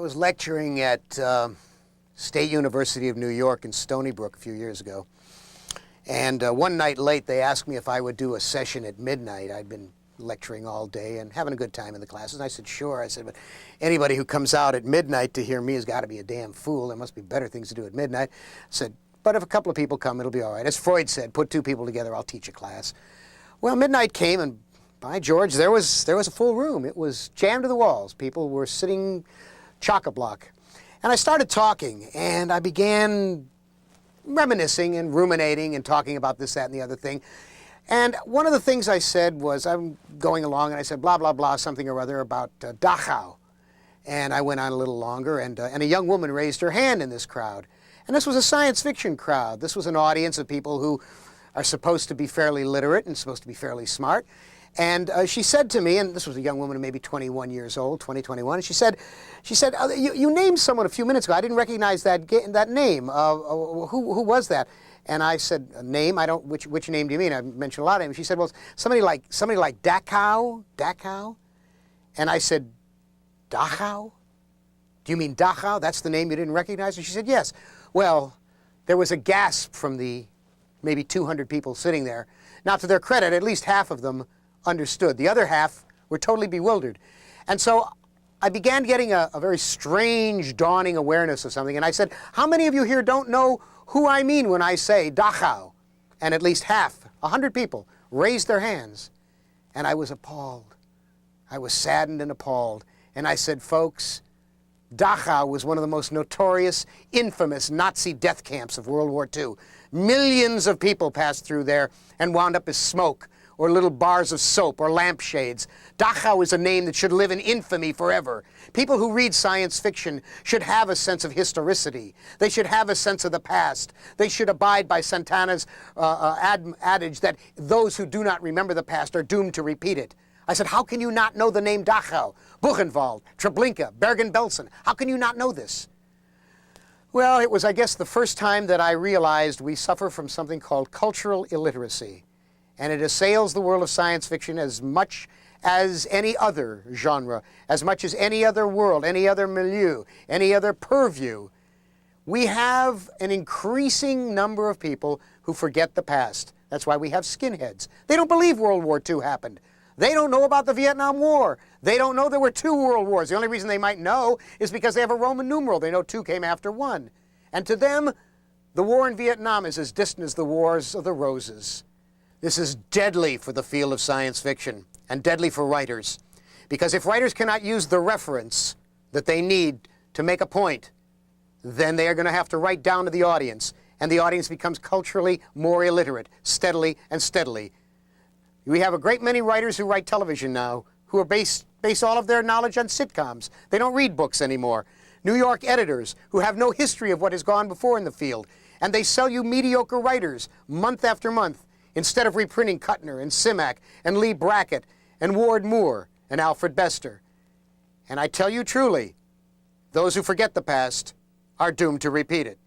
I was lecturing at State University of New York in Stony Brook a few years ago. And one night late, they asked me if I would do a session at midnight. I'd been lecturing all day and having a good time in the classes. And I said, sure. I said, but anybody who comes out at midnight to hear me has got to be a damn fool. There must be better things to do at midnight. I said, but if a couple of people come, it'll be all right. As Freud said, put two people together, I'll teach a class. Well, midnight came, and by George, there was a full room. It was jammed to the walls. People were sitting chock-a-block. And I started talking, and I began reminiscing and ruminating and talking about this, that, and the other thing. And one of the things I said was, I'm going along, and I said, blah, blah, blah, something or other about Dachau. And I went on a little longer, and a young woman raised her hand in this crowd. And this was a science fiction crowd. This was an audience of people who are supposed to be fairly literate and supposed to be fairly smart. And she said to me, and this was a young woman, maybe 21 years old, 21, and she said, you named someone a few minutes ago. I didn't recognize that name. Who was that? And I said, a name? Which name do you mean? I mentioned a lot of names. She said, well, somebody like Dachau. And I said, Dachau? Do you mean Dachau? That's the name you didn't recognize? And she said, yes. Well, there was a gasp from the maybe 200 people sitting there. Now, to their credit, at least half of them understood. The other half were totally bewildered. And so I began getting a very strange, dawning awareness of something. And I said, how many of you here don't know who I mean when I say Dachau? And at least half, 100 people, raised their hands. And I was appalled. I was saddened and appalled. And I said, folks, Dachau was one of the most notorious, infamous Nazi death camps of World War II. Millions of people passed through there and wound up as smoke, or little bars of soap, or lampshades. Dachau is a name that should live in infamy forever. People who read science fiction should have a sense of historicity. They should have a sense of the past. They should abide by Santana's adage that those who do not remember the past are doomed to repeat it. I said, how can you not know the name Dachau, Buchenwald, Treblinka, Bergen-Belsen? How can you not know this? Well, it was, I guess, the first time that I realized we suffer from something called cultural illiteracy. And it assails the world of science fiction as much as any other genre, as much as any other world, any other milieu, any other purview. We have an increasing number of people who forget the past. That's why we have skinheads. They don't believe World War II happened. They don't know about the Vietnam War. They don't know there were two world wars. The only reason they might know is because they have a Roman numeral. They know two came after one. And to them, the war in Vietnam is as distant as the Wars of the Roses. This is deadly for the field of science fiction, and deadly for writers. Because if writers cannot use the reference that they need to make a point, then they are going to have to write down to the audience, and the audience becomes culturally more illiterate, steadily and steadily. We have a great many writers who write television now who are base all of their knowledge on sitcoms. They don't read books anymore. New York editors who have no history of what has gone before in the field, and they sell you mediocre writers month after month, instead of reprinting Kuttner and Simak and Lee Brackett and Ward Moore and Alfred Bester. And I tell you truly, those who forget the past are doomed to repeat it.